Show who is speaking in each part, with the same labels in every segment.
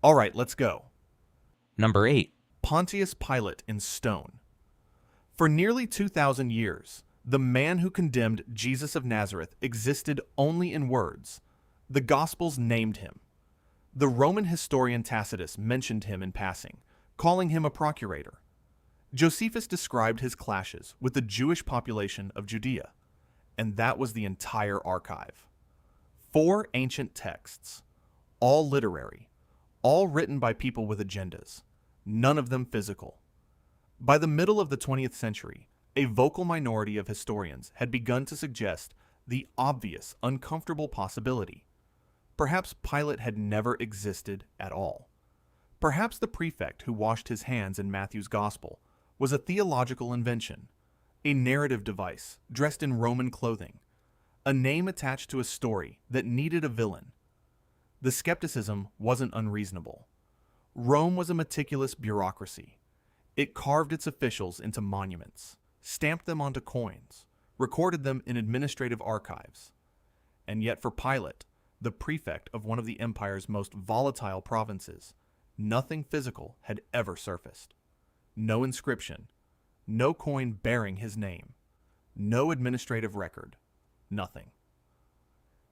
Speaker 1: All right, let's go.
Speaker 2: Number 8.
Speaker 1: Pontius Pilate in stone. For nearly 2,000 years, the man who condemned Jesus of Nazareth existed only in words. The Gospels named him. The Roman historian Tacitus mentioned him in passing, calling him a procurator. Josephus described his clashes with the Jewish population of Judea, and that was the entire archive. 4 ancient texts, all literary, all written by people with agendas, none of them physical. By the middle of the 20th century, a vocal minority of historians had begun to suggest the obvious, uncomfortable possibility. Perhaps Pilate had never existed at all. Perhaps the prefect who washed his hands in Matthew's Gospel was a theological invention, a narrative device dressed in Roman clothing, a name attached to a story that needed a villain. The skepticism wasn't unreasonable. Rome was a meticulous bureaucracy. It carved its officials into monuments, stamped them onto coins, recorded them in administrative archives. And yet for Pilate, the prefect of one of the empire's most volatile provinces, nothing physical had ever surfaced. No inscription, no coin bearing his name, no administrative record, nothing.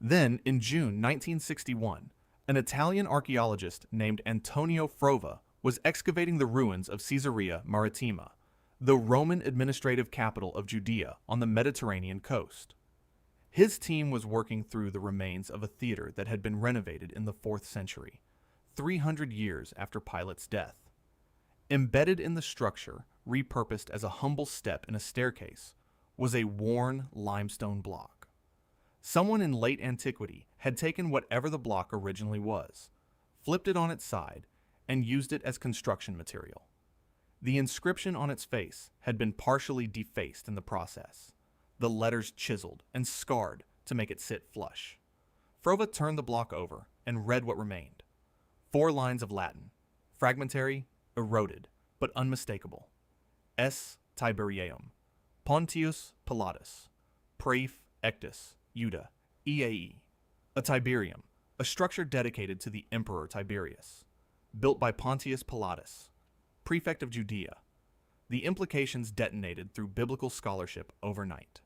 Speaker 1: Then, in June 1961, an Italian archaeologist named Antonio Frova was excavating the ruins of Caesarea Maritima, the Roman administrative capital of Judea on the Mediterranean coast. His team was working through the remains of a theater that had been renovated in the 4th century, 300 years after Pilate's death. Embedded in the structure, repurposed as a humble step in a staircase, was a worn limestone block. Someone in late antiquity had taken whatever the block originally was, flipped it on its side, and used it as construction material. The inscription on its face had been partially defaced in the process, the letters chiseled and scarred to make it sit flush. Frova turned the block over and read what remained. 4 lines of Latin, fragmentary, eroded, but unmistakable. S. Tiberium, Pontius Pilatus, Praef Ectus, Juda, EAE. A Tiberium, a structure dedicated to the Emperor Tiberius, built by Pontius Pilatus, prefect of Judea. The implications detonated through biblical scholarship overnight.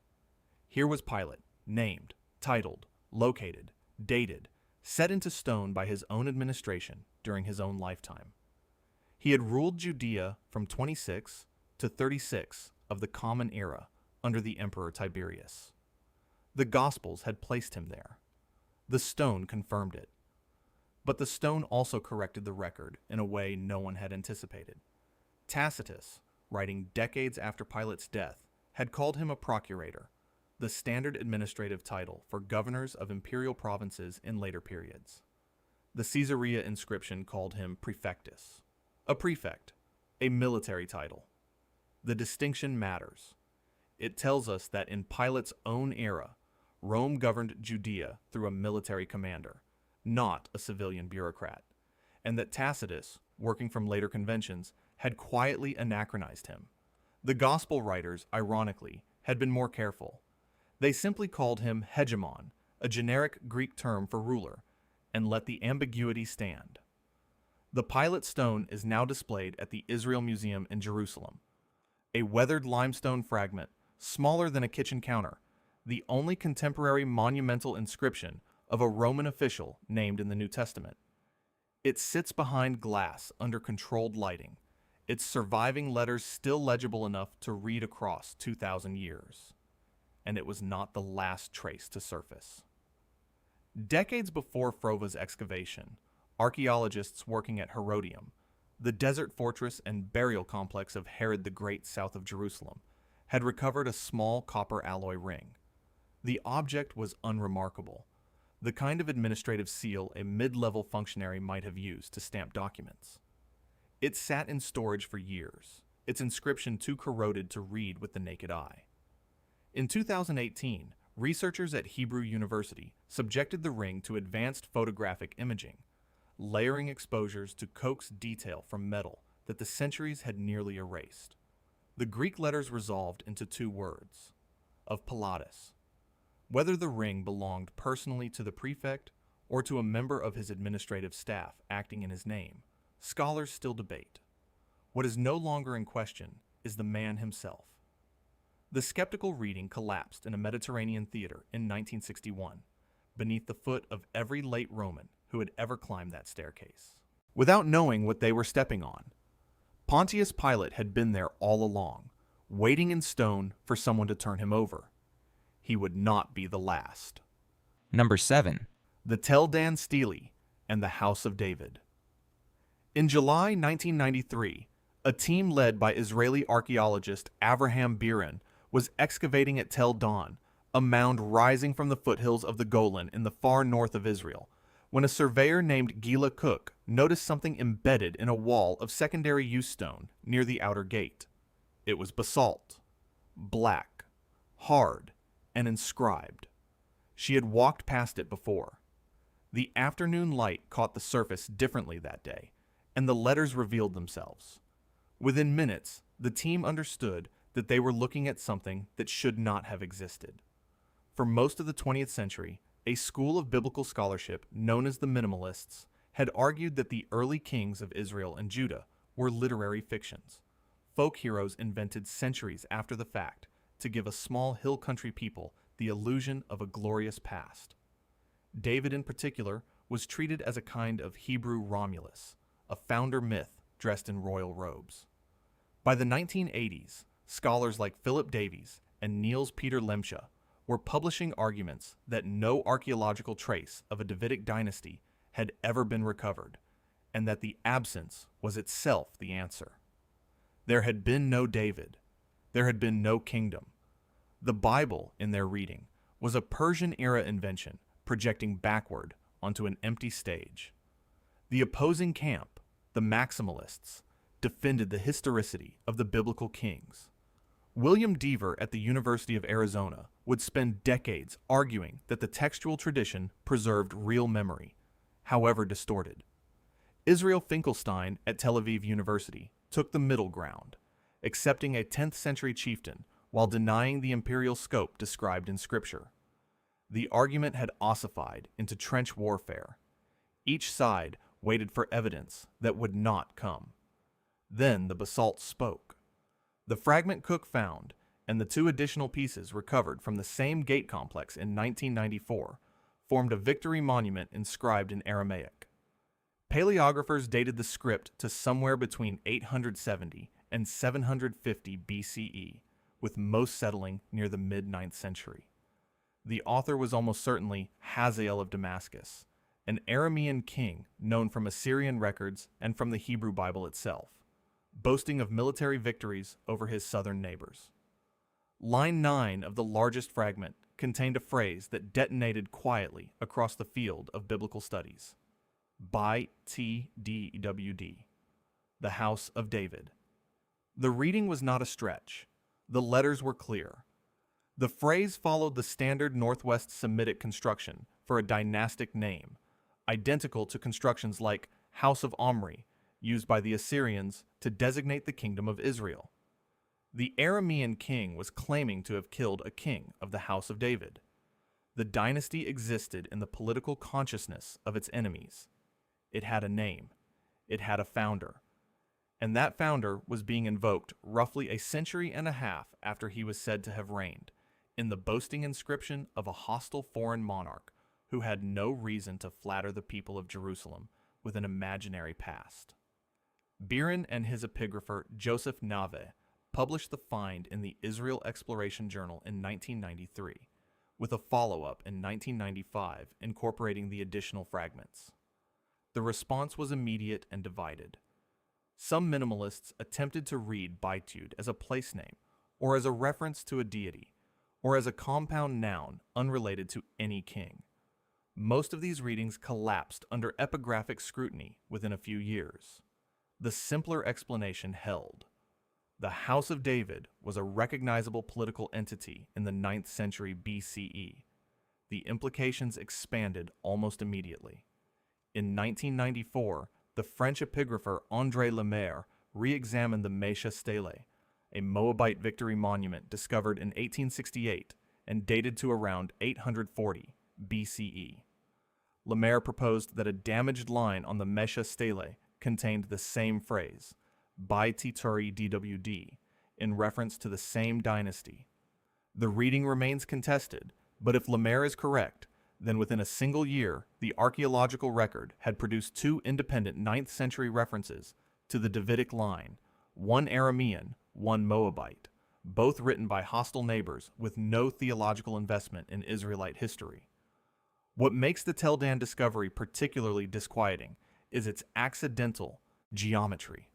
Speaker 1: Here was Pilate, named, titled, located, dated, set into stone by his own administration during his own lifetime. He had ruled Judea from 26 to 36 of the Common Era under the Emperor Tiberius. The Gospels had placed him there. The stone confirmed it. But the stone also corrected the record in a way no one had anticipated. Tacitus, writing decades after Pilate's death, had called him a procurator, the standard administrative title for governors of imperial provinces in later periods. The Caesarea inscription called him prefectus, a prefect, a military title. The distinction matters. It tells us that in Pilate's own era, Rome governed Judea through a military commander, not a civilian bureaucrat, and that Tacitus, working from later conventions, had quietly anachronized him. The Gospel writers, ironically, had been more careful. They simply called him hegemon, a generic Greek term for ruler, and let the ambiguity stand. The Pilate stone is now displayed at the Israel Museum in Jerusalem. A weathered limestone fragment, smaller than a kitchen counter, the only contemporary monumental inscription of a Roman official named in the New Testament. It sits behind glass under controlled lighting, its surviving letters still legible enough to read across 2,000 years. And it was not the last trace to surface. Decades before Frova's excavation, archaeologists working at Herodium, the desert fortress and burial complex of Herod the Great south of Jerusalem, had recovered a small copper alloy ring. The object was unremarkable, the kind of administrative seal a mid-level functionary might have used to stamp documents. It sat in storage for years, its inscription too corroded to read with the naked eye. In 2018, researchers at Hebrew University subjected the ring to advanced photographic imaging, layering exposures to coax detail from metal that the centuries had nearly erased. The Greek letters resolved into 2 words, of Pilatus. Whether the ring belonged personally to the prefect or to a member of his administrative staff acting in his name, scholars still debate. What is no longer in question is the man himself. The skeptical reading collapsed in a Mediterranean theater in 1961, beneath the foot of every late Roman who had ever climbed that staircase. Without knowing what they were stepping on, Pontius Pilate had been there all along, waiting in stone for someone to turn him over. He would not be the last.
Speaker 2: Number 7.
Speaker 1: The Tel Dan Stele and the House of David. In July 1993, a team led by Israeli archaeologist Avraham Birin was excavating at Tel Dan, a mound rising from the foothills of the Golan in the far north of Israel, when a surveyor named Gila Cook noticed something embedded in a wall of secondary use stone near the outer gate. It was basalt, black, hard, and inscribed. She had walked past it before. The afternoon light caught the surface differently that day, and the letters revealed themselves. Within minutes, the team understood that they were looking at something that should not have existed. For most of the 20th century, a school of biblical scholarship known as the Minimalists had argued that the early kings of Israel and Judah were literary fictions, folk heroes invented centuries after the fact to give a small hill country people the illusion of a glorious past. David in particular was treated as a kind of Hebrew Romulus, a founder myth dressed in royal robes. By the 1980s, scholars like Philip Davies and Niels Peter Lemsche were publishing arguments that no archaeological trace of a Davidic dynasty had ever been recovered, and that the absence was itself the answer. There had been no David. There had been no kingdom. The Bible, in their reading, was a Persian-era invention projecting backward onto an empty stage. The opposing camp, the Maximalists, defended the historicity of the biblical kings. William Deaver at the University of Arizona would spend decades arguing that the textual tradition preserved real memory, however distorted. Israel Finkelstein at Tel Aviv University took the middle ground, accepting a 10th century chieftain while denying the imperial scope described in Scripture. The argument had ossified into trench warfare. Each side waited for evidence that would not come. Then the basalt spoke. The fragment Cook found, and the 2 additional pieces recovered from the same gate complex in 1994, formed a victory monument inscribed in Aramaic. Paleographers dated the script to somewhere between 870 and 750 BCE, with most settling near the mid-9th century. The author was almost certainly Hazael of Damascus, an Aramean king known from Assyrian records and from the Hebrew Bible itself, boasting of military victories over his southern neighbors. Line 9 of the largest fragment contained a phrase that detonated quietly across the field of biblical studies. By TDWD, the House of David. The reading was not a stretch. The letters were clear. The phrase followed the standard Northwest Semitic construction for a dynastic name, identical to constructions like House of Omri, used by the Assyrians to designate the kingdom of Israel. The Aramean king was claiming to have killed a king of the House of David. The dynasty existed in the political consciousness of its enemies. It had a name. It had a founder. And that founder was being invoked roughly a century and a half after he was said to have reigned, in the boasting inscription of a hostile foreign monarch who had no reason to flatter the people of Jerusalem with an imaginary past. Birin and his epigrapher Joseph Nave published the find in the Israel Exploration Journal in 1993, with a follow-up in 1995 incorporating the additional fragments. The response was immediate and divided. Some minimalists attempted to read Baitude as a place name, or as a reference to a deity, or as a compound noun unrelated to any king. Most of these readings collapsed under epigraphic scrutiny within a few years. The simpler explanation held. The House of David was a recognizable political entity in the 9th century BCE. The implications expanded almost immediately. In 1994, the French epigrapher André Lemaire re-examined the Mesha Stele, a Moabite victory monument discovered in 1868 and dated to around 840 BCE. Lemaire proposed that a damaged line on the Mesha Stele contained the same phrase, By Tituri DWD, in reference to the same dynasty. The reading remains contested, but if Lemaire is correct, then within a single year, the archaeological record had produced two independent 9th century references to the Davidic line, one Aramean, one Moabite, both written by hostile neighbors with no theological investment in Israelite history. What makes the Tel Dan discovery particularly disquieting is its accidental geometry.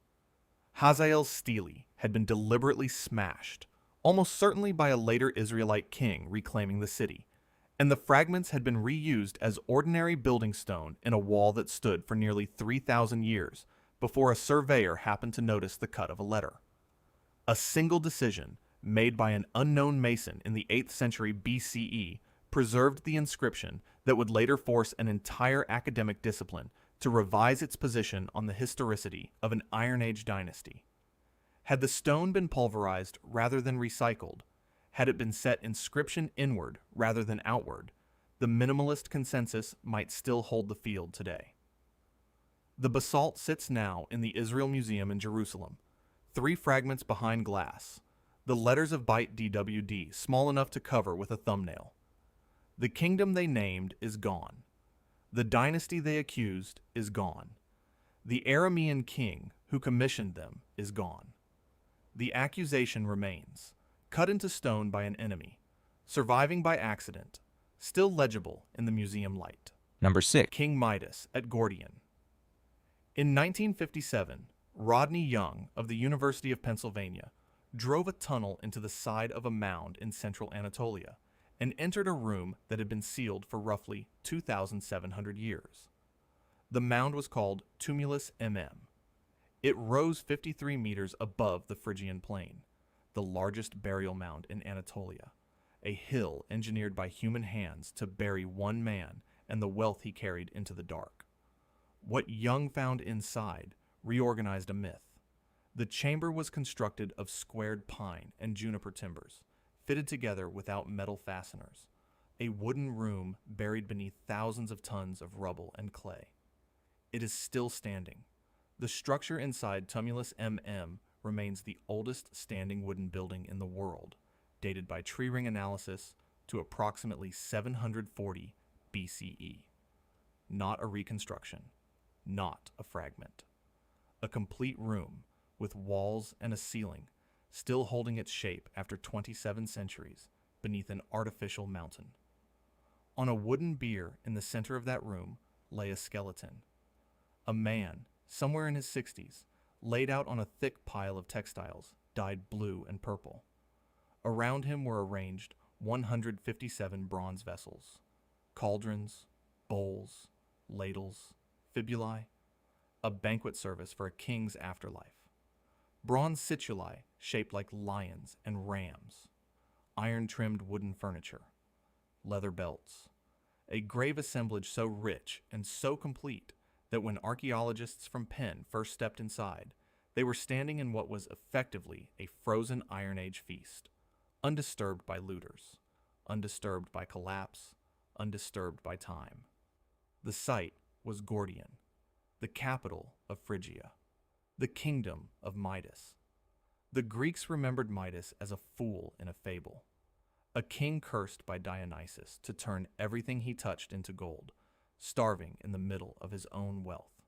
Speaker 1: Hazael Stele had been deliberately smashed, almost certainly by a later Israelite king reclaiming the city, and the fragments had been reused as ordinary building stone in a wall that stood for nearly 3,000 years before a surveyor happened to notice the cut of a letter. A single decision, made by an unknown mason in the 8th century BCE, preserved the inscription that would later force an entire academic discipline to revise its position on the historicity of an Iron Age dynasty. Had the stone been pulverized rather than recycled, had it been set inscription inward rather than outward, the minimalist consensus might still hold the field today. The basalt sits now in the Israel Museum in Jerusalem, 3 fragments behind glass, the letters of Byte DWD small enough to cover with a thumbnail. The kingdom they named is gone. The dynasty they accused is gone. The Aramean king who commissioned them is gone. The accusation remains, cut into stone by an enemy, surviving by accident, still legible in the museum light.
Speaker 2: Number 6.
Speaker 1: King Midas at Gordion. In 1957, Rodney Young of the University of Pennsylvania drove a tunnel into the side of a mound in central Anatolia and entered a room that had been sealed for roughly 2,700 years. The mound was called Tumulus MM. It rose 53 meters above the Phrygian plain, the largest burial mound in Anatolia, a hill engineered by human hands to bury one man and the wealth he carried into the dark. What Young found inside reorganized a myth. The chamber was constructed of squared pine and juniper timbers, fitted together without metal fasteners, a wooden room buried beneath thousands of tons of rubble and clay. It is still standing. The structure inside Tumulus MM remains the oldest standing wooden building in the world, dated by tree ring analysis to approximately 740 BCE. Not a reconstruction, not a fragment. A complete room with walls and a ceiling, still holding its shape after 27 centuries beneath an artificial mountain. On a wooden bier in the center of that room lay a skeleton. A man, somewhere in his 60s, laid out on a thick pile of textiles dyed blue and purple. Around him were arranged 157 bronze vessels, cauldrons, bowls, ladles, fibulae, a banquet service for a king's afterlife. Bronze situli shaped like lions and rams, iron-trimmed wooden furniture, leather belts, a grave assemblage so rich and so complete that when archaeologists from Penn first stepped inside, they were standing in what was effectively a frozen Iron Age feast, undisturbed by looters, undisturbed by collapse, undisturbed by time. The site was Gordion, the capital of Phrygia, the kingdom of Midas. The Greeks remembered Midas as a fool in a fable, a king cursed by Dionysus to turn everything he touched into gold, starving in the middle of his own wealth.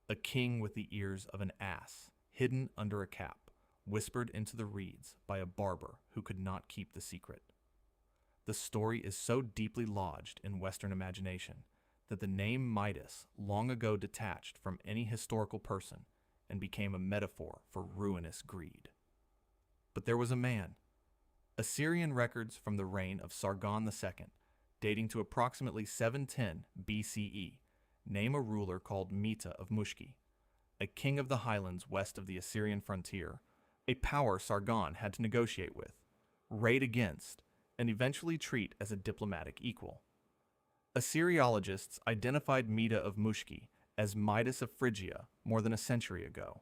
Speaker 1: A king with the ears of an ass, hidden under a cap, whispered into the reeds by a barber who could not keep the secret. The story is so deeply lodged in Western imagination that the name Midas long ago detached from any historical person and became a metaphor for ruinous greed. But there was a man. Assyrian records from the reign of Sargon II, dating to approximately 710 BCE, name a ruler called Mita of Mushki, a king of the highlands west of the Assyrian frontier, a power Sargon had to negotiate with, raid against, and eventually treat as a diplomatic equal. Assyriologists identified Mita of Mushki as Midas of Phrygia more than a century ago.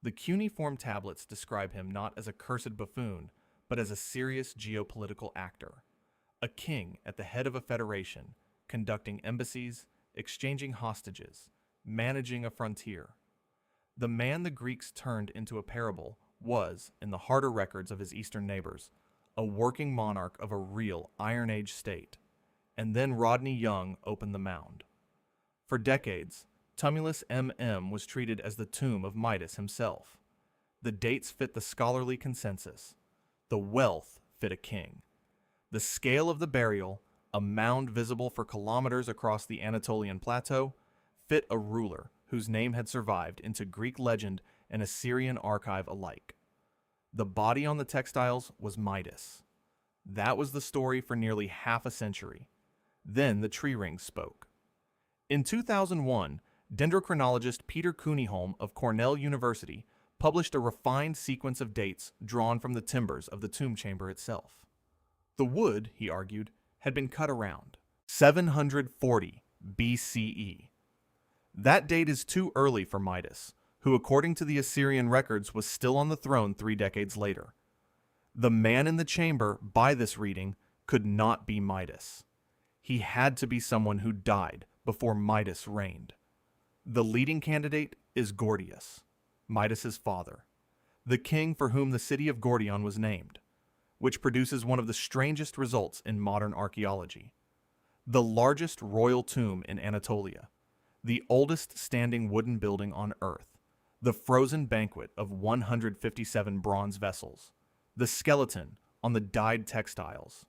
Speaker 1: The cuneiform tablets describe him not as a cursed buffoon, but as a serious geopolitical actor, a king at the head of a federation, conducting embassies, exchanging hostages, managing a frontier. The man the Greeks turned into a parable was, in the harder records of his eastern neighbors, a working monarch of a real Iron Age state. And then Rodney Young opened the mound. For decades, Tumulus MM was treated as the tomb of Midas himself. The dates fit the scholarly consensus. The wealth fit a king. The scale of the burial, a mound visible for kilometers across the Anatolian plateau, fit a ruler whose name had survived into Greek legend and Assyrian archive alike. The body on the textiles was Midas. That was the story for nearly half a century. Then the tree rings spoke. In 2001, dendrochronologist Peter Kuhneholm of Cornell University published a refined sequence of dates drawn from the timbers of the tomb chamber itself. The wood, he argued, had been cut around 740 BCE. That date is too early for Midas, who according to the Assyrian records was still on the throne 3 decades later. The man in the chamber, by this reading, could not be Midas. He had to be someone who died before Midas reigned. The leading candidate is Gordius, Midas's father, the king for whom the city of Gordion was named, which produces one of the strangest results in modern archaeology. The largest royal tomb in Anatolia, the oldest standing wooden building on Earth, the frozen banquet of 157 bronze vessels, the skeleton on the dyed textiles.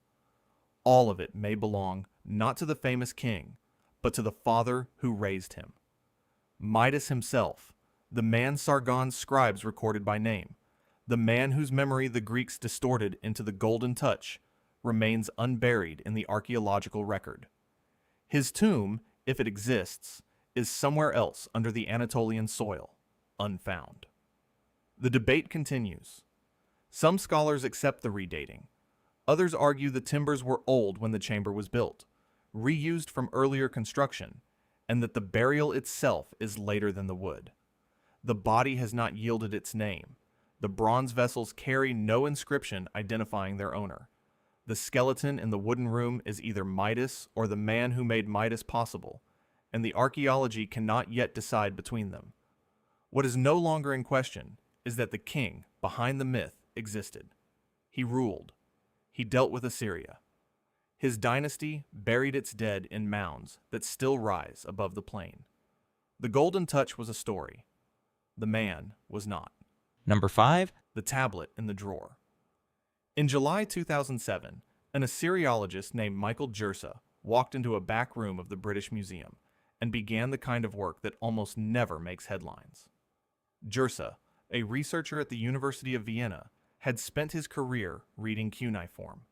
Speaker 1: All of it may belong not to the famous king, but to the father who raised him. Midas himself, the man Sargon's scribes recorded by name, the man whose memory the Greeks distorted into the golden touch, remains unburied in the archaeological record. His tomb, if it exists, is somewhere else under the Anatolian soil, unfound. The debate continues. Some scholars accept the redating. Others argue the timbers were old when the chamber was built, reused from earlier construction, and that the burial itself is later than the wood. The body has not yielded its name. The bronze vessels carry no inscription identifying their owner. The skeleton in the wooden room is either Midas or the man who made Midas possible, and the archaeology cannot yet decide between them. What is no longer in question is that the king behind the myth existed. He ruled. He dealt with Assyria. His dynasty buried its dead in mounds that still rise above the plain. The golden touch was a story. The man was not.
Speaker 2: Number 5.
Speaker 1: The tablet in the drawer. In July 2007, an Assyriologist named Michael Jersa walked into a back room of the British Museum and began the kind of work that almost never makes headlines. Jersa, a researcher at the University of Vienna, had spent his career reading cuneiform,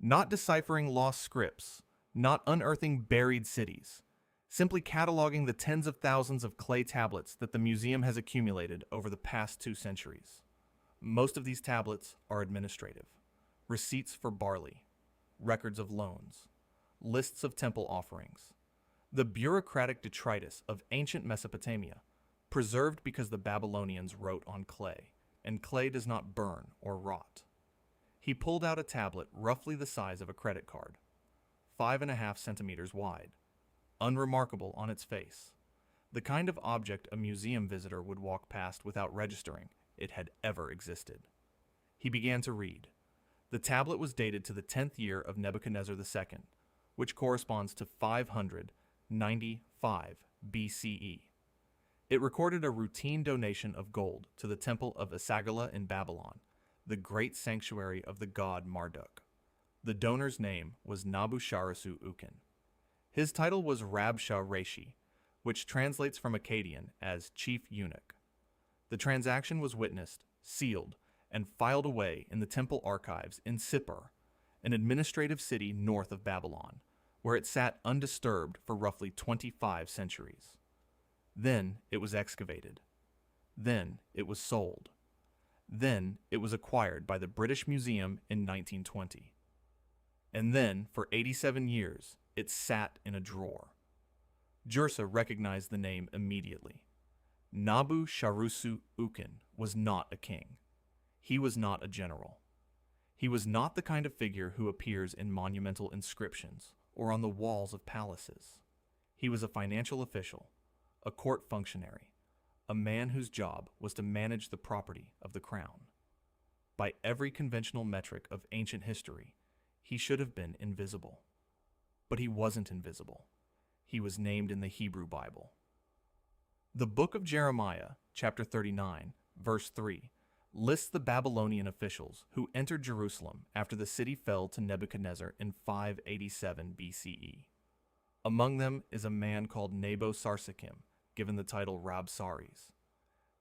Speaker 1: not deciphering lost scripts, not unearthing buried cities, simply cataloging the tens of thousands of clay tablets that the museum has accumulated over the past 2 centuries. Most of these tablets are administrative. Receipts for barley, records of loans, lists of temple offerings, the bureaucratic detritus of ancient Mesopotamia, preserved because the Babylonians wrote on clay, and clay does not burn or rot. He pulled out a tablet roughly the size of a credit card, 5.5 centimeters wide, unremarkable on its face, the kind of object a museum visitor would walk past without registering it had ever existed. He began to read. The tablet was dated to the 10th year of Nebuchadnezzar II, which corresponds to 595 BCE. It recorded a routine donation of gold to the temple of Esagila in Babylon, the great sanctuary of the god Marduk. The donor's name was Nabu-sharasu-ukin. His title was Rab-shah-reshi, which translates from Akkadian as chief eunuch. The transaction was witnessed, sealed, and filed away in the temple archives in Sippar, an administrative city north of Babylon, where it sat undisturbed for roughly 25 centuries. Then it was excavated. Then it was sold. Then it was acquired by the British Museum in 1920. And then, for 87 years, it sat in a drawer. Jersa recognized the name immediately. Nabu-sharasu-ukin was not a king. He was not a general. He was not the kind of figure who appears in monumental inscriptions or on the walls of palaces. He was a financial official, a court functionary, a man whose job was to manage the property of the crown. By every conventional metric of ancient history, he should have been invisible. But he wasn't invisible. He was named in the Hebrew Bible. The book of Jeremiah, chapter 39, verse 3, lists the Babylonian officials who entered Jerusalem after the city fell to Nebuchadnezzar in 587 BCE. Among them is a man called Nebo-Sarsekim, given the title Rabsaris.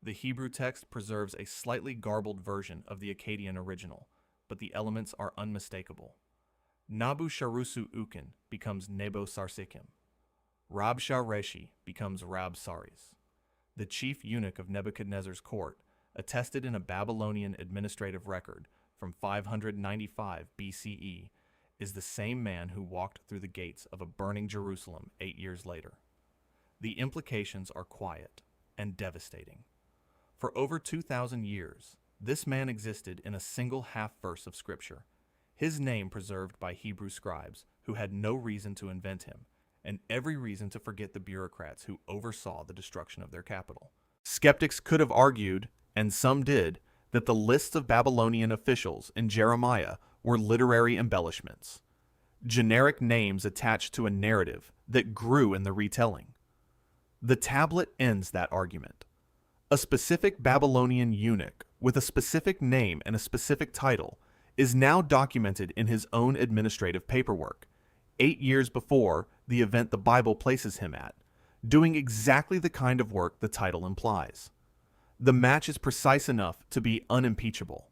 Speaker 1: The Hebrew text preserves a slightly garbled version of the Akkadian original, but the elements are unmistakable. Nabu-Sharusu-Ukin becomes Nebo-Sarsekim. Rabsha-Reshi becomes Rabsaris. The chief eunuch of Nebuchadnezzar's court, attested in a Babylonian administrative record from 595 BCE, is the same man who walked through the gates of a burning Jerusalem 8 years later. The implications are quiet and devastating. For over 2,000 years, this man existed in a single half-verse of Scripture, his name preserved by Hebrew scribes who had no reason to invent him, and every reason to forget the bureaucrats who oversaw the destruction of their capital. Skeptics could have argued, and some did, that the lists of Babylonian officials in Jeremiah were literary embellishments, generic names attached to a narrative that grew in the retelling. The tablet ends that argument. A specific Babylonian eunuch with a specific name and a specific title is now documented in his own administrative paperwork, 8 years before the event the Bible places him at, doing exactly the kind of work the title implies. The match is precise enough to be unimpeachable.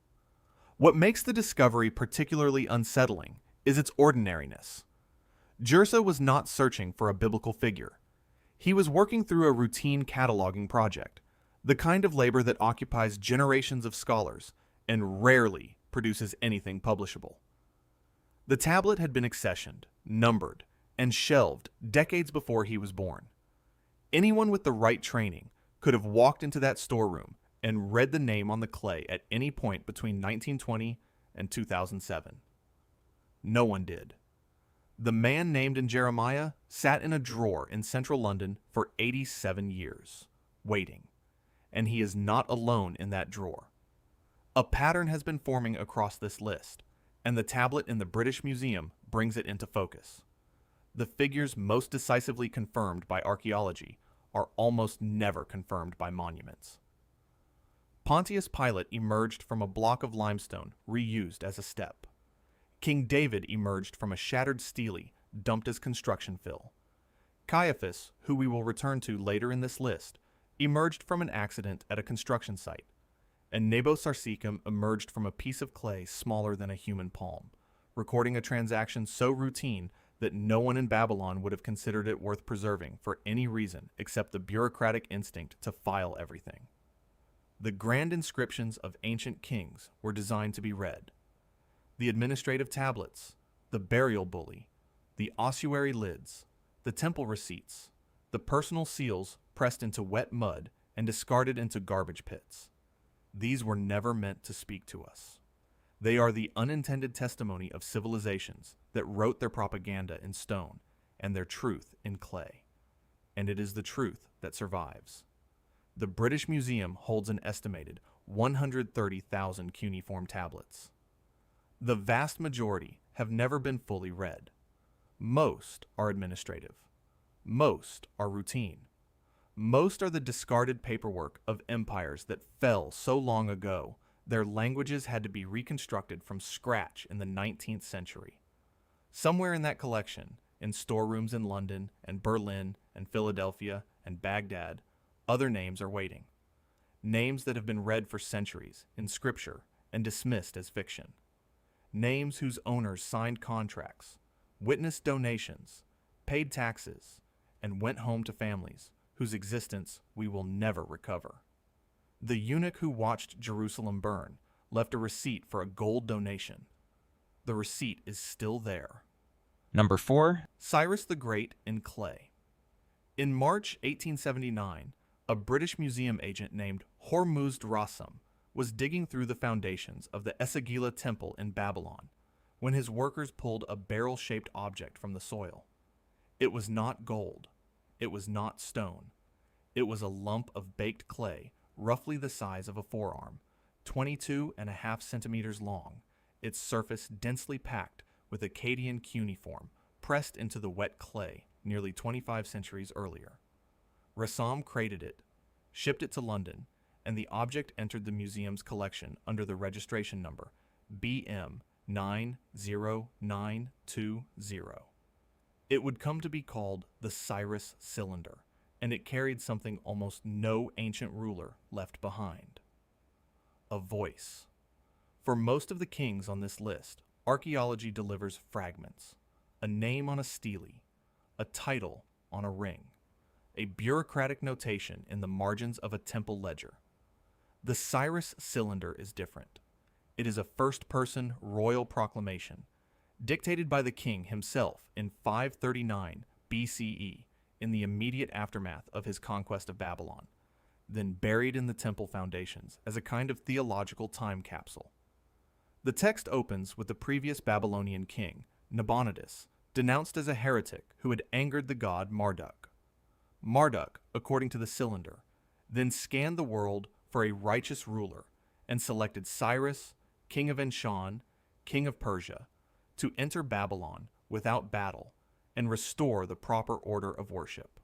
Speaker 1: What makes the discovery particularly unsettling is its ordinariness. Jersa was not searching for a biblical figure. He was working through a routine cataloging project, the kind of labor that occupies generations of scholars and rarely produces anything publishable. The tablet had been accessioned, numbered, and shelved decades before he was born. Anyone with the right training could have walked into that storeroom and read the name on the clay at any point between 1920 and 2007. No one did. The man named in Jeremiah sat in a drawer in central London for 87 years, waiting, and he is not alone in that drawer. A pattern has been forming across this list, and the tablet in the British Museum brings it into focus. The figures most decisively confirmed by archaeology are almost never confirmed by monuments. Pontius Pilate emerged from a block of limestone reused as a step. King David emerged from a shattered stele dumped as construction fill. Caiaphas, who we will return to later in this list, emerged from an accident at a construction site, and Nebo-Sarsekim emerged from a piece of clay smaller than a human palm, recording a transaction so routine that no one in Babylon would have considered it worth preserving for any reason except the bureaucratic instinct to file everything. The grand inscriptions of ancient kings were designed to be read. The administrative tablets, the burial bully, the ossuary lids, the temple receipts, the personal seals pressed into wet mud and discarded into garbage pits. These were never meant to speak to us. They are the unintended testimony of civilizations that wrote their propaganda in stone and their truth in clay. And it is the truth that survives. The British Museum holds an estimated 130,000 cuneiform tablets. The vast majority have never been fully read. Most are administrative. Most are routine. Most are the discarded paperwork of empires that fell so long ago their languages had to be reconstructed from scratch in the 19th century. Somewhere in that collection, in storerooms in London and Berlin and Philadelphia and Baghdad, other names are waiting. Names that have been read for centuries in scripture and dismissed as fiction. Names whose owners signed contracts, witnessed donations, paid taxes, and went home to families whose existence we will never recover. The eunuch who watched Jerusalem burn left a receipt for a gold donation. The receipt is still there.
Speaker 2: Number 4.
Speaker 1: Cyrus the Great in clay. In March 1879, a British museum agent named Hormuzd Rassam was digging through the foundations of the Esagila Temple in Babylon when his workers pulled a barrel-shaped object from the soil. It was not gold. It was not stone. It was a lump of baked clay, roughly the size of a forearm, 22.5 centimeters long, its surface densely packed with Akkadian cuneiform pressed into the wet clay nearly 25 centuries earlier. Rassam crated it, shipped it to London, and the object entered the museum's collection under the registration number BM 90920. It would come to be called the Cyrus Cylinder, and it carried something almost no ancient ruler left behind: a voice. For most of the kings on this list, archaeology delivers fragments: a name on a stele, a title on a ring, a bureaucratic notation in the margins of a temple ledger. The Cyrus Cylinder is different. It is a first-person royal proclamation, dictated by the king himself in 539 BCE in the immediate aftermath of his conquest of Babylon, then buried in the temple foundations as a kind of theological time capsule. The text opens with the previous Babylonian king, Nabonidus, denounced as a heretic who had angered the god Marduk. Marduk, according to the cylinder, then scanned the world for a righteous ruler and selected Cyrus, king of Anshan, king of Persia, to enter Babylon without battle and restore the proper order of worship.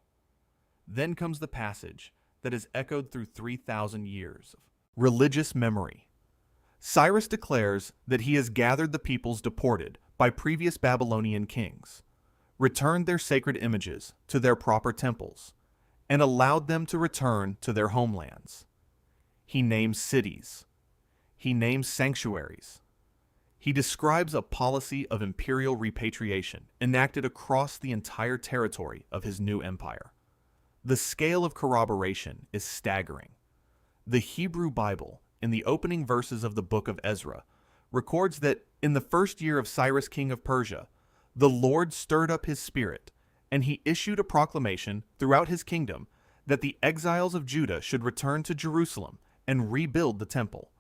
Speaker 1: Then comes the passage that is echoed through 3,000 years of religious memory. Cyrus declares that he has gathered the peoples deported by previous Babylonian kings, returned their sacred images to their proper temples, and allowed them to return to their homelands. He names cities. He names sanctuaries. He describes a policy of imperial repatriation enacted across the entire territory of his new empire. The scale of corroboration is staggering. The Hebrew Bible, in the opening verses of the book of Ezra, records that in the first year of Cyrus, king of Persia, the Lord stirred up his spirit, and he issued a proclamation throughout his kingdom that the exiles of Judah should return to Jerusalem and rebuild the temple.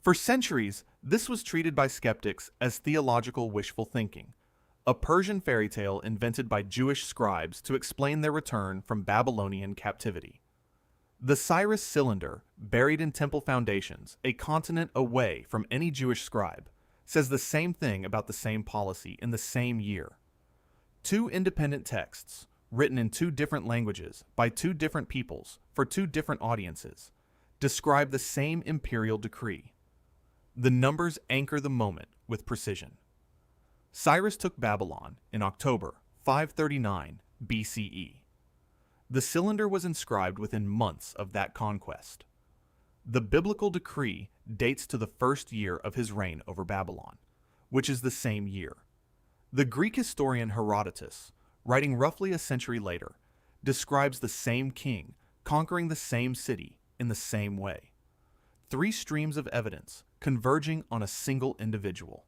Speaker 1: For centuries, this was treated by skeptics as theological wishful thinking, a Persian fairy tale invented by Jewish scribes to explain their return from Babylonian captivity. The Cyrus Cylinder, buried in temple foundations, a continent away from any Jewish scribe, says the same thing about the same policy in the same year. Two independent texts, written in two different languages by two different peoples for two different audiences, describe the same imperial decree. The numbers anchor the moment with precision. Cyrus took Babylon in October 539 BCE. The cylinder was inscribed within months of that conquest. The biblical decree dates to the first year of his reign over Babylon, which is the same year. The Greek historian Herodotus, writing roughly a century later, describes the same king conquering the same city in the same way. Three streams of evidence converging on a single individual.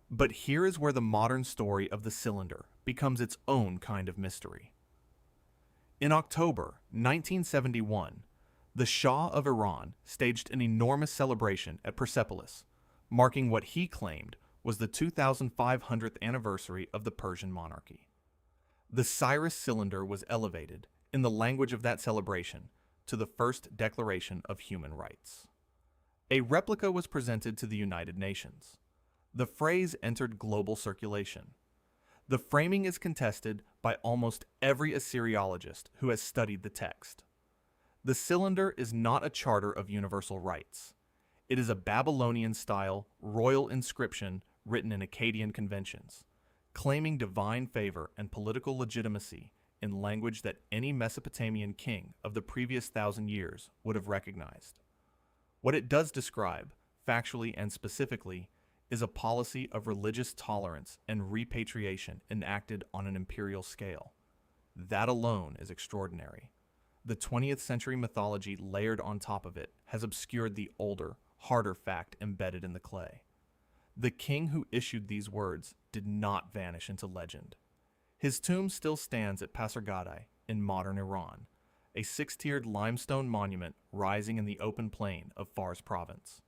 Speaker 1: But here is where the modern story of the cylinder becomes its own kind of mystery. In October 1971, the Shah of Iran staged an enormous celebration at Persepolis, marking what he claimed was the 2500th anniversary of the Persian monarchy. The Cyrus Cylinder was elevated, in the language of that celebration, to the first Declaration of Human Rights. A replica was presented to the United Nations. The phrase entered global circulation. The framing is contested by almost every Assyriologist who has studied the text. The cylinder is not a charter of universal rights. It is a Babylonian-style royal inscription written in Akkadian conventions, claiming divine favor and political legitimacy in language that any Mesopotamian king of the previous 1,000 years would have recognized. What it does describe, factually and specifically, is a policy of religious tolerance and repatriation enacted on an imperial scale. That alone is extraordinary. The 20th century mythology layered on top of it has obscured the older, harder fact embedded in the clay. The king who issued these words did not vanish into legend. His tomb still stands at Pasargadae in modern Iran, a six-tiered limestone monument rising in the open plain of Fars province.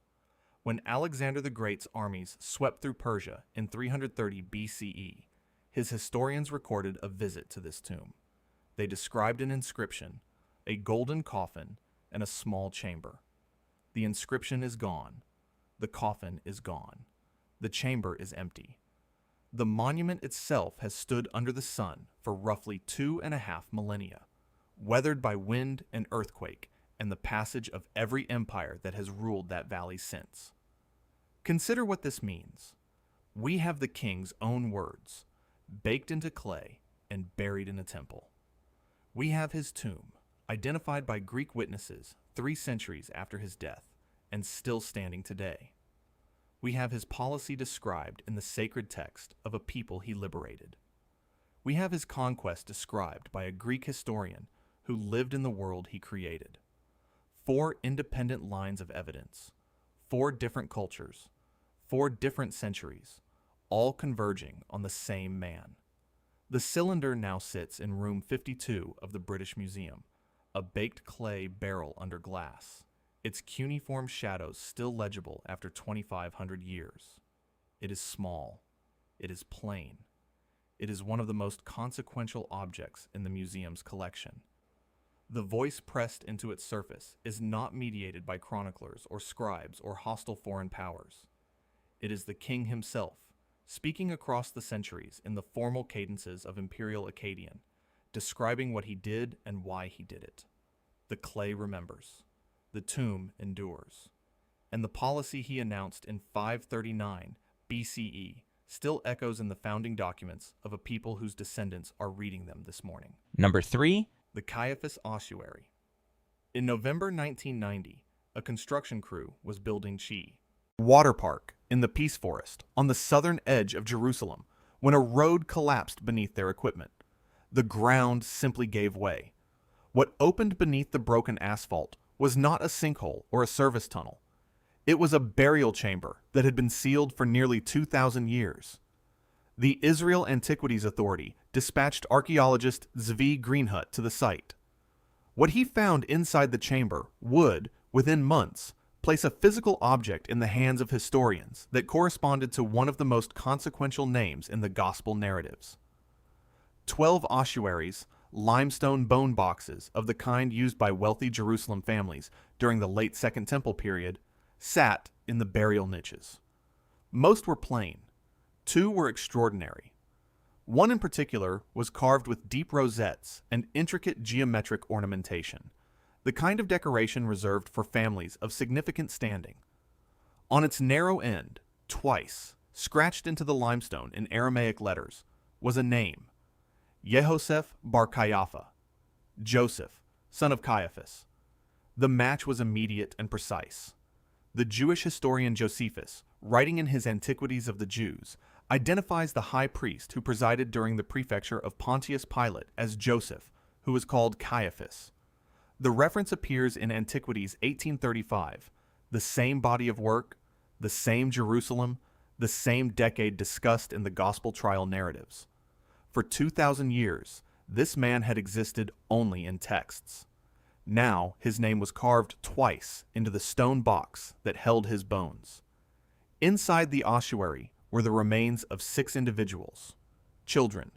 Speaker 1: When Alexander the Great's armies swept through Persia in 330 BCE, his historians recorded a visit to this tomb. They described an inscription, a golden coffin, and a small chamber. The inscription is gone. The coffin is gone. The chamber is empty. The monument itself has stood under the sun for roughly 2.5 millennia, weathered by wind and earthquake and the passage of every empire that has ruled that valley since. Consider what this means. We have the king's own words, baked into clay and buried in a temple. We have his tomb, identified by Greek witnesses 3 centuries after his death, and still standing today. We have his policy described in the sacred text of a people he liberated. We have his conquest described by a Greek historian who lived in the world he created. 4 independent lines of evidence, 4 different cultures, 4 different centuries, all converging on the same man. The cylinder now sits in room 52 of the British Museum, a baked clay barrel under glass, its cuneiform shadows still legible after 2,500 years. It is small. It is plain. It is one of the most consequential objects in the museum's collection. The voice pressed into its surface is not mediated by chroniclers or scribes or hostile foreign powers. It is the king himself, speaking across the centuries in the formal cadences of Imperial Akkadian, describing what he did and why he did it. The clay remembers. The tomb endures. And the policy he announced in 539 BCE still echoes in the founding documents of a people whose descendants are reading them this morning.
Speaker 2: Number 3.
Speaker 1: The Caiaphas Ossuary. In November 1990, a construction crew was building Chi Water Park in the Peace Forest on the southern edge of Jerusalem when a road collapsed beneath their equipment. The ground simply gave way. What opened beneath the broken asphalt was not a sinkhole or a service tunnel. It was a burial chamber that had been sealed for nearly 2,000 years. The Israel Antiquities Authority dispatched archaeologist Zvi Greenhut to the site. What he found inside the chamber would, within months, place a physical object in the hands of historians that corresponded to one of the most consequential names in the gospel narratives. 12 ossuaries, limestone bone boxes of the kind used by wealthy Jerusalem families during the late Second Temple period, sat in the burial niches. Most were plain. 2 were extraordinary. One in particular was carved with deep rosettes and intricate geometric ornamentation, the kind of decoration reserved for families of significant standing. On its narrow end, twice, scratched into the limestone in Aramaic letters, was a name: Yehoseph bar Caiapha, Joseph, son of Caiaphas. The match was immediate and precise. The Jewish historian Josephus, writing in his Antiquities of the Jews, identifies the high priest who presided during the prefecture of Pontius Pilate as Joseph, who was called Caiaphas. The reference appears in Antiquities 1835, the same body of work, the same Jerusalem, the same decade discussed in the gospel trial narratives. For 2,000 years, this man had existed only in texts. Now his name was carved twice into the stone box that held his bones. Inside the ossuary were the remains of 6 individuals: children,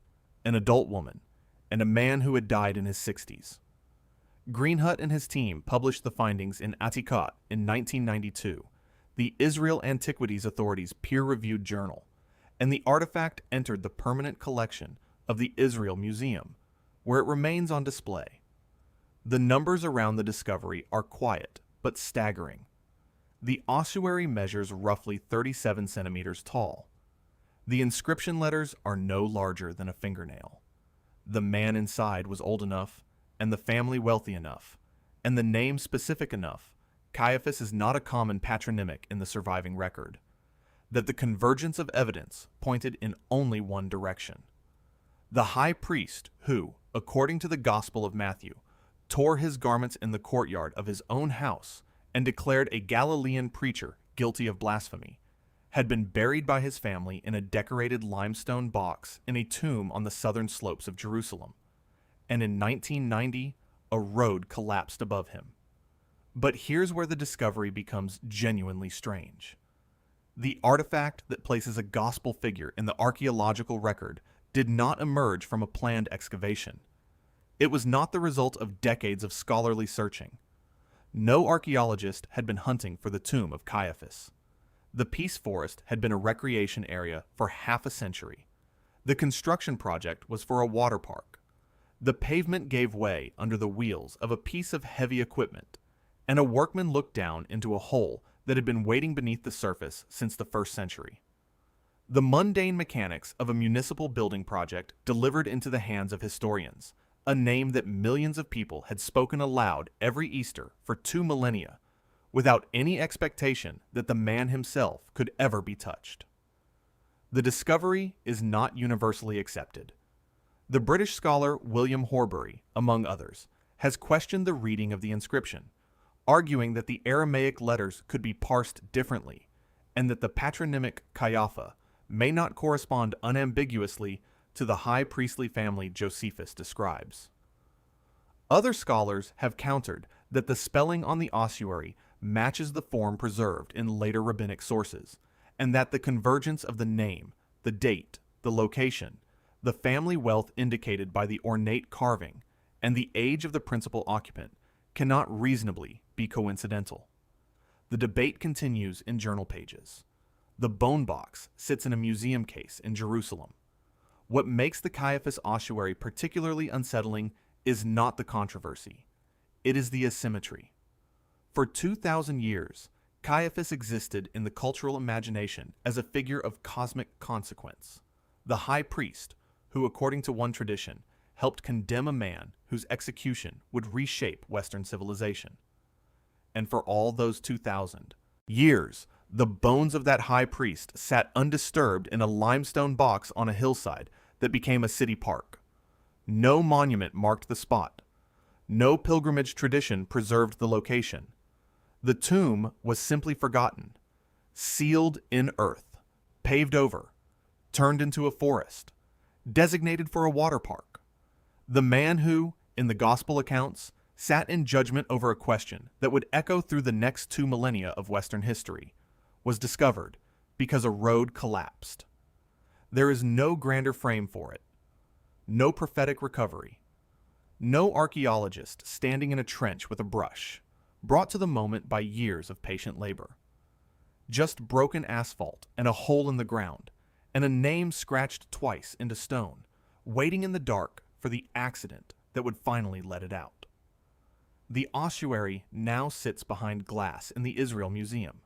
Speaker 1: an adult woman, and a man who had died in his 60s. Greenhut and his team published the findings in Atikat in 1992, the Israel Antiquities Authority's peer-reviewed journal, and the artifact entered the permanent collection of the Israel Museum, where it remains on display. The numbers around the discovery are quiet but staggering. The ossuary measures roughly 37 centimeters tall. The inscription letters are no larger than a fingernail. The man inside was old enough, and the family wealthy enough, and the name specific enough. Caiaphas is not a common patronymic in the surviving record, that the convergence of evidence pointed in only one direction. The high priest who, according to the Gospel of Matthew, tore his garments in the courtyard of his own house and declared a Galilean preacher guilty of blasphemy, had been buried by his family in a decorated limestone box in a tomb on the southern slopes of Jerusalem. And in 1990, a road collapsed above him. But here's where the discovery becomes genuinely strange. The artifact that places a gospel figure in the archaeological record did not emerge from a planned excavation. It was not the result of decades of scholarly searching. No archaeologist had been hunting for the tomb of Caiaphas. The Peace Forest had been a recreation area for half a century. The construction project was for a water park. The pavement gave way under the wheels of a piece of heavy equipment, and a workman looked down into a hole that had been waiting beneath the surface since the 1st century. The mundane mechanics of a municipal building project delivered into the hands of historians, a name that millions of people had spoken aloud every Easter for 2 millennia, without any expectation that the man himself could ever be touched. The discovery is not universally accepted. The British scholar William Horbury, among others, has questioned the reading of the inscription, arguing that the Aramaic letters could be parsed differently, and that the patronymic Caiapha may not correspond unambiguously to the high priestly family Josephus describes. Other scholars have countered that the spelling on the ossuary matches the form preserved in later rabbinic sources, and that the convergence of the name, the date, the location, the family wealth indicated by the ornate carving, and the age of the principal occupant cannot reasonably be coincidental. The debate continues in journal pages. The bone box sits in a museum case in Jerusalem. What makes the Caiaphas Ossuary particularly unsettling is not the controversy. It is the asymmetry. For 2,000 years, Caiaphas existed in the cultural imagination as a figure of cosmic consequence, the high priest who, according to one tradition, helped condemn a man whose execution would reshape Western civilization. And for all those 2,000 years, the bones of that high priest sat undisturbed in a limestone box on a hillside that became a city park. No monument marked the spot. No pilgrimage tradition preserved the location. The tomb was simply forgotten, sealed in earth, paved over, turned into a forest, designated for a water park. The man who, in the gospel accounts, sat in judgment over a question that would echo through the next 2 millennia of Western history, was discovered because a road collapsed. There is no grander frame for it, no prophetic recovery, no archaeologist standing in a trench with a brush, brought to the moment by years of patient labor. Just broken asphalt and a hole in the ground, and a name scratched twice into stone, waiting in the dark for the accident that would finally let it out. The ossuary now sits behind glass in the Israel Museum.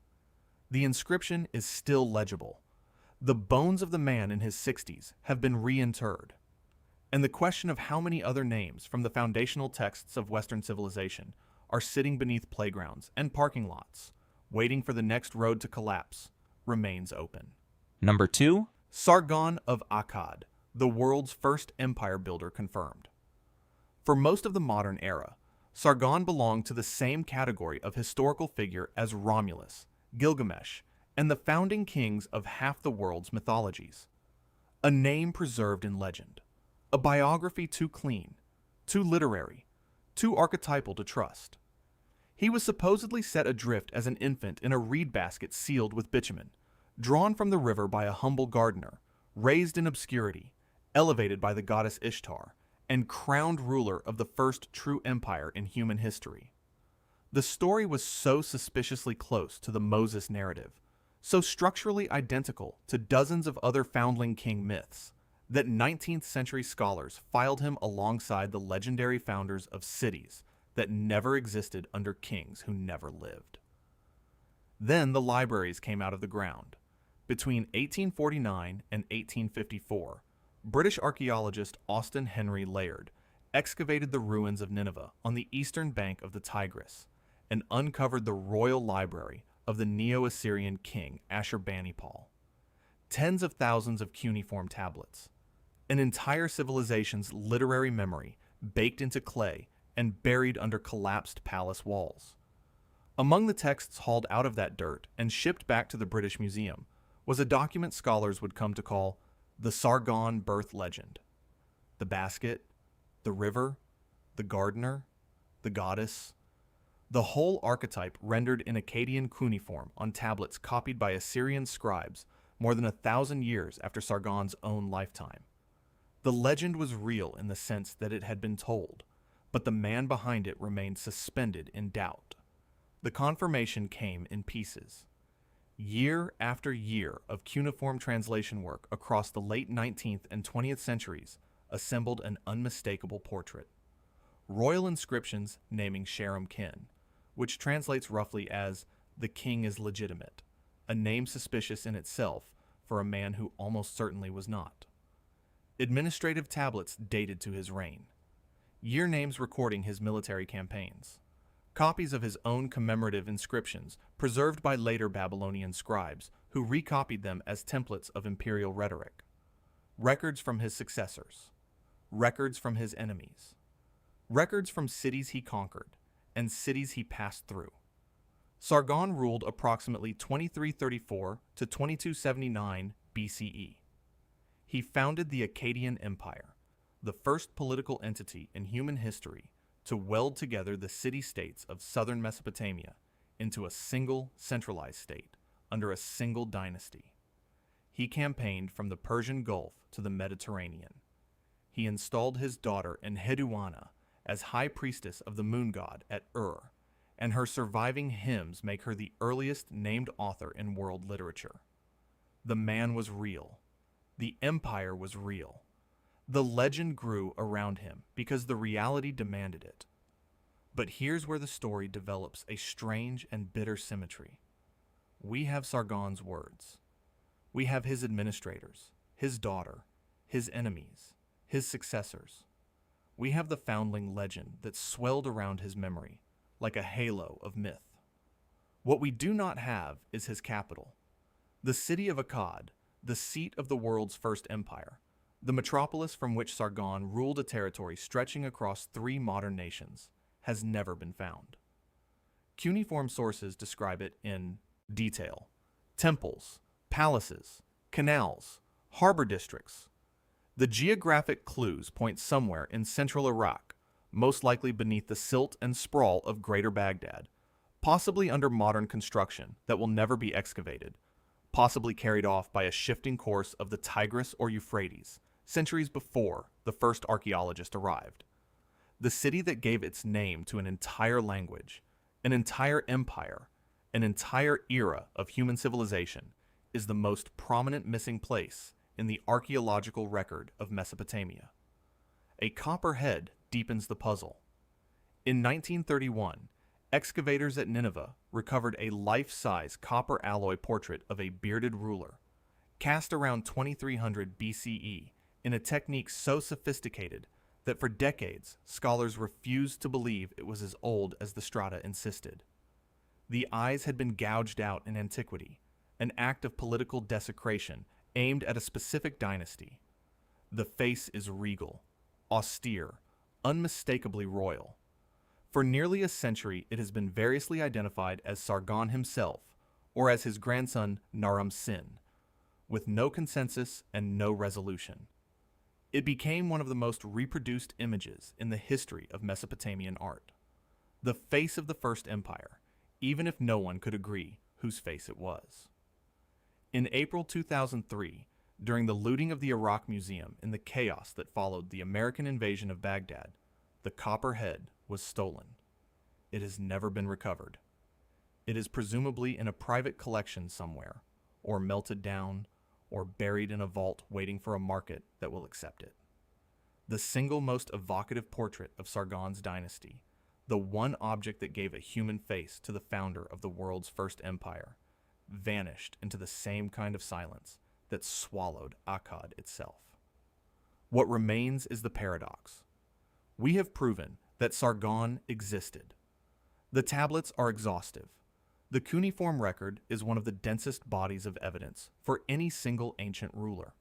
Speaker 1: The inscription is still legible. The bones of the man in his 60s have been reinterred. And the question of how many other names from the foundational texts of Western civilization are sitting beneath playgrounds and parking lots, waiting for the next road to collapse, remains open.
Speaker 2: Number 2.
Speaker 1: Sargon of Akkad, the world's first empire builder confirmed. For most of the modern era, Sargon belonged to the same category of historical figure as Romulus, Gilgamesh, and the founding kings of half the world's mythologies. A name preserved in legend. A biography too clean, too literary, too archetypal to trust. He was supposedly set adrift as an infant in a reed basket sealed with bitumen, drawn from the river by a humble gardener, raised in obscurity, elevated by the goddess Ishtar, and crowned ruler of the first true empire in human history. The story was so suspiciously close to the Moses narrative, so structurally identical to dozens of other foundling king myths, that 19th century scholars filed him alongside the legendary founders of cities that never existed under kings who never lived. Then the libraries came out of the ground. Between 1849 and 1854, British archaeologist Austen Henry Layard excavated the ruins of Nineveh on the eastern bank of the Tigris and uncovered the royal library of the Neo-Assyrian king Ashurbanipal. Tens of thousands of cuneiform tablets, an entire civilization's literary memory baked into clay and buried under collapsed palace walls. Among the texts hauled out of that dirt and shipped back to the British Museum was a document scholars would come to call the Sargon birth legend. The basket, the river, the gardener, the goddess, The whole archetype rendered in Akkadian cuneiform on tablets copied by Assyrian scribes more than 1,000 years after Sargon's own lifetime. The legend was real in the sense that it had been told, but the man behind it remained suspended in doubt. The confirmation came in pieces. Year after year of cuneiform translation work across the late 19th and 20th centuries assembled an unmistakable portrait. Royal inscriptions naming Sharam kin, which translates roughly as "the king is legitimate," a name suspicious in itself for a man who almost certainly was not. Administrative tablets dated to his reign. Year names recording his military campaigns. Copies of his own commemorative inscriptions preserved by later Babylonian scribes who recopied them as templates of imperial rhetoric. Records from his successors. Records from his enemies. Records from cities he conquered and cities he passed through. Sargon ruled approximately 2334 to 2279 BCE. He founded the Akkadian Empire, the first political entity in human history to weld together the city-states of southern Mesopotamia into a single centralized state under a single dynasty. He campaigned from the Persian Gulf to the Mediterranean. He installed his daughter Enheduanna as high priestess of the moon god at Ur, and her surviving hymns make her the earliest named author in world literature. The man was real. The empire was real. The legend grew around him because the reality demanded it. But here's where the story develops a strange and bitter symmetry. We have Sargon's words. We have his administrators, his daughter, his enemies, his successors. We have the foundling legend that swelled around his memory, like a halo of myth. What we do not have is his capital. The city of Akkad, the seat of the world's first empire, the metropolis from which Sargon ruled a territory stretching across 3 modern nations, has never been found. Cuneiform sources describe it in detail. Temples, palaces, canals, harbor districts. The geographic clues point somewhere in central Iraq, most likely beneath the silt and sprawl of Greater Baghdad, possibly under modern construction that will never be excavated, possibly carried off by a shifting course of the Tigris or Euphrates, centuries before the first archaeologist arrived. The city that gave its name to an entire language, an entire empire, an entire era of human civilization, is the most prominent missing place in the archaeological record of Mesopotamia. A copper head deepens the puzzle. In 1931, excavators at Nineveh recovered a life-size copper alloy portrait of a bearded ruler, cast around 2300 BCE in a technique so sophisticated that for decades scholars refused to believe it was as old as the strata insisted. The eyes had been gouged out in antiquity, an act of political desecration aimed at a specific dynasty. The face is regal, austere, unmistakably royal. For nearly a century, it has been variously identified as Sargon himself or as his grandson Naram-Sin, with no consensus and no resolution. It became one of the most reproduced images in the history of Mesopotamian art. The face of the First Empire, even if no one could agree whose face it was. In April 2003, during the looting of the Iraq Museum in the chaos that followed the American invasion of Baghdad, the copper head was stolen. It has never been recovered. It is presumably in a private collection somewhere, or melted down, or buried in a vault waiting for a market that will accept it. The single most evocative portrait of Sargon's dynasty, the one object that gave a human face to the founder of the world's first empire, vanished into the same kind of silence that swallowed Akkad itself. What remains is the paradox. We have proven that Sargon existed. The tablets are exhaustive. The cuneiform record is one of the densest bodies of evidence for any single ancient ruler.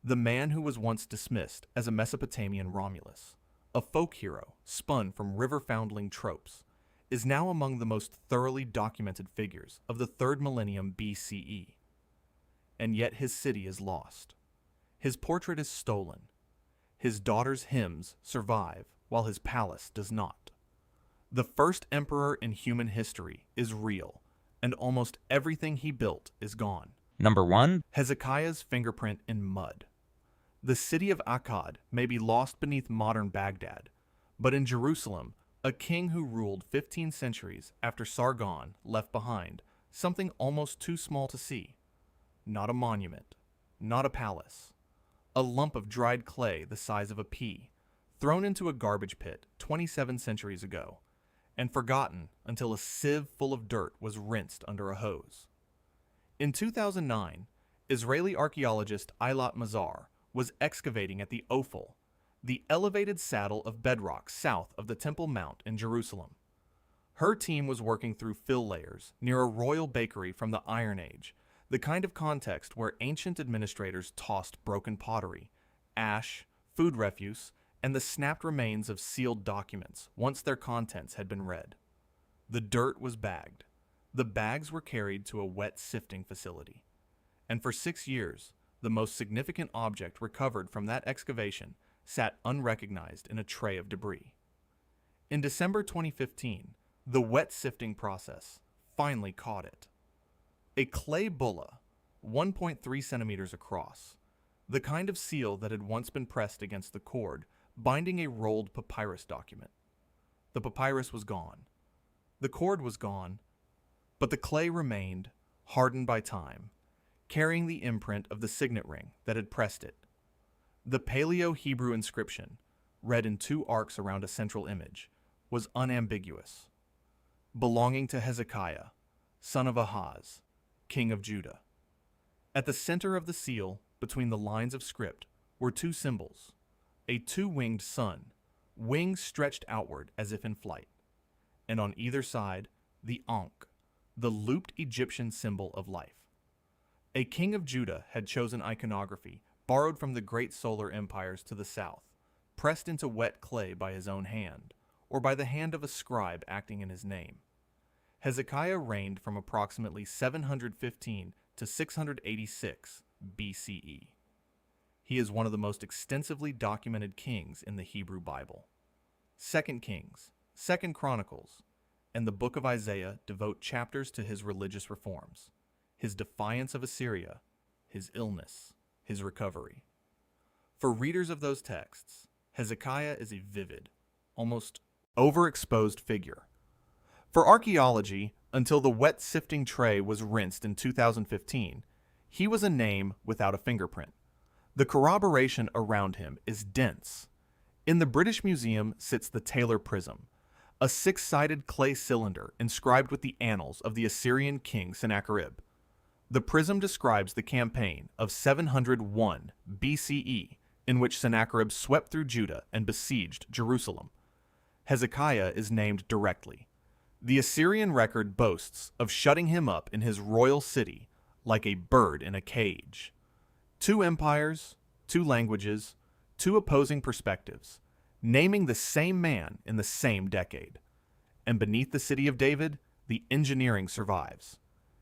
Speaker 1: The man who was once dismissed as a Mesopotamian Romulus, a folk hero spun from river foundling tropes, is now among the most thoroughly documented figures of the 3rd millennium BCE. And yet his city is lost. His portrait is stolen. His daughter's hymns survive while his palace does not. The first emperor in human history is real, and almost everything he built is gone.
Speaker 2: Number 1.
Speaker 1: Hezekiah's fingerprint in mud. The city of Akkad may be lost beneath modern Baghdad, but in Jerusalem, a king who ruled 15 centuries after Sargon left behind something almost too small to see. Not a monument, not a palace. A lump of dried clay the size of a pea, thrown into a garbage pit 27 centuries ago, and forgotten until a sieve full of dirt was rinsed under a hose. In 2009, Israeli archaeologist Eilat Mazar was excavating at the Ophel, the elevated saddle of bedrock south of the Temple Mount in Jerusalem. Her team was working through fill layers near a royal bakery from the Iron Age, the kind of context where ancient administrators tossed broken pottery, ash, food refuse, and the snapped remains of sealed documents once their contents had been read. The dirt was bagged. The bags were carried to a wet sifting facility. And for 6 years, the most significant object recovered from that excavation sat unrecognized in a tray of debris. In December 2015, the wet sifting process finally caught it. A clay bulla, 1.3 centimeters across, the kind of seal that had once been pressed against the cord, binding a rolled papyrus document. The papyrus was gone. The cord was gone, but the clay remained, hardened by time, carrying the imprint of the signet ring that had pressed it. The Paleo-Hebrew inscription, read in 2 arcs around a central image, was unambiguous. Belonging to Hezekiah, son of Ahaz, king of Judah. At the center of the seal, between the lines of script, were 2 symbols. A 2-winged sun, wings stretched outward as if in flight. And on either side, the Ankh, the looped Egyptian symbol of life. A king of Judah had chosen iconography borrowed from the great solar empires to the south, pressed into wet clay by his own hand, or by the hand of a scribe acting in his name. Hezekiah reigned from approximately 715 to 686 BCE. He is one of the most extensively documented kings in the Hebrew Bible. 2 Kings, 2 Chronicles, and the book of Isaiah devote chapters to his religious reforms, his defiance of Assyria, his illness, his recovery. For readers of those texts, Hezekiah is a vivid, almost overexposed figure. For archaeology, until the wet sifting tray was rinsed in 2015, he was a name without a fingerprint. The corroboration around him is dense. In the British Museum sits the Taylor Prism, a 6-sided clay cylinder inscribed with the annals of the Assyrian king Sennacherib. The prism describes the campaign of 701 BCE, in which Sennacherib swept through Judah and besieged Jerusalem. Hezekiah is named directly. The Assyrian record boasts of shutting him up in his royal city like a bird in a cage. 2 empires, 2 languages, 2 opposing perspectives, naming the same man in the same decade. And beneath the city of David, the engineering survives.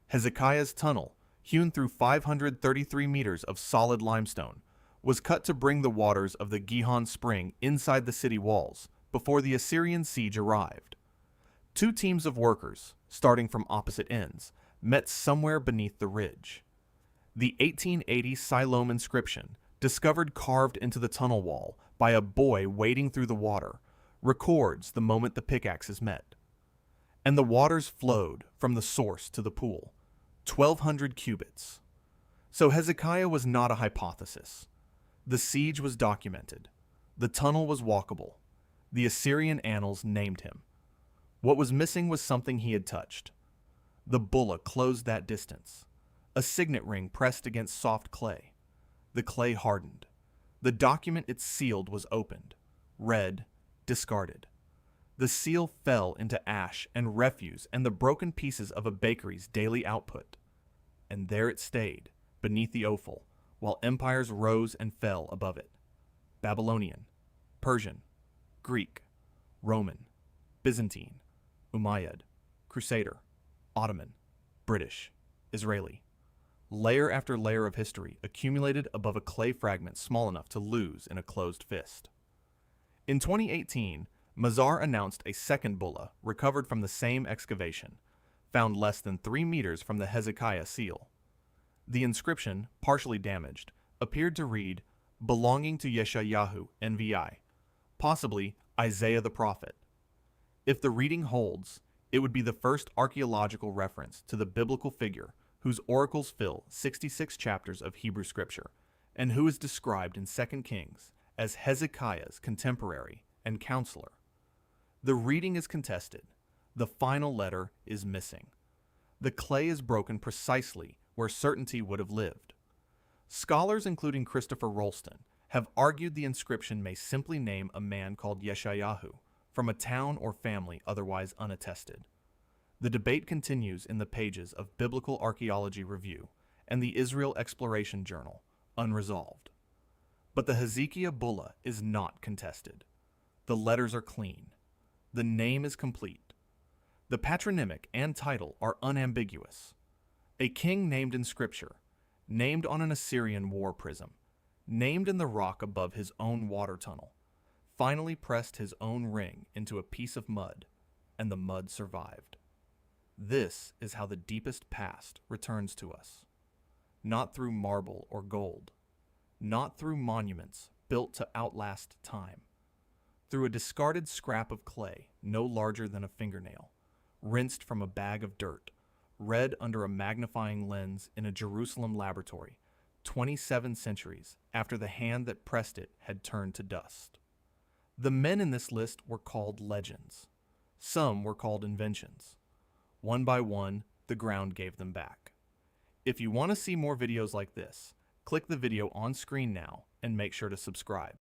Speaker 1: Hezekiah's tunnel, hewn through 533 meters of solid limestone, was cut to bring the waters of the Gihon Spring inside the city walls before the Assyrian siege arrived. 2 teams of workers, starting from opposite ends, met somewhere beneath the ridge. The 1880 Siloam inscription, discovered carved into the tunnel wall by a boy wading through the water, records the moment the pickaxes met. And the waters flowed from the source to the pool, 1,200 cubits. So Hezekiah was not a hypothesis. The siege was documented. The tunnel was walkable. The Assyrian annals named him. What was missing was something he had touched. The bulla closed that distance. A signet ring pressed against soft clay. The clay hardened. The document it sealed was opened, read, discarded. The seal fell into ash and refuse and the broken pieces of a bakery's daily output. And there it stayed, beneath the Ophel, while empires rose and fell above it. Babylonian, Persian, Greek, Roman, Byzantine, Umayyad, Crusader, Ottoman, British, Israeli. Layer after layer of history accumulated above a clay fragment small enough to lose in a closed fist. In 2018, Mazar announced a second bulla recovered from the same excavation, found less than 3 meters from the Hezekiah seal. The inscription, partially damaged, appeared to read, "Belonging to Yeshayahu, NVI," possibly Isaiah the prophet. If the reading holds, it would be the first archaeological reference to the biblical figure whose oracles fill 66 chapters of Hebrew scripture, and who is described in 2 Kings as Hezekiah's contemporary and counselor. The reading is contested. The final letter is missing. The clay is broken precisely where certainty would have lived. Scholars, including Christopher Rolston, have argued the inscription may simply name a man called Yeshayahu from a town or family otherwise unattested. The debate continues in the pages of Biblical Archaeology Review and the Israel Exploration Journal, unresolved. But the Hezekiah bulla is not contested. The letters are clean. The name is complete. The patronymic and title are unambiguous. A king named in Scripture, named on an Assyrian war prism, named in the rock above his own water tunnel, finally pressed his own ring into a piece of mud, and the mud survived. This is how the deepest past returns to us. Not through marble or gold, not through monuments built to outlast time, through a discarded scrap of clay no larger than a fingernail, rinsed from a bag of dirt, read under a magnifying lens in a Jerusalem laboratory, 27 centuries after the hand that pressed it had turned to dust. The men in this list were called legends. Some were called inventions. One by one, the ground gave them back. If you want to see more videos like this, click the video on screen now and make sure to subscribe.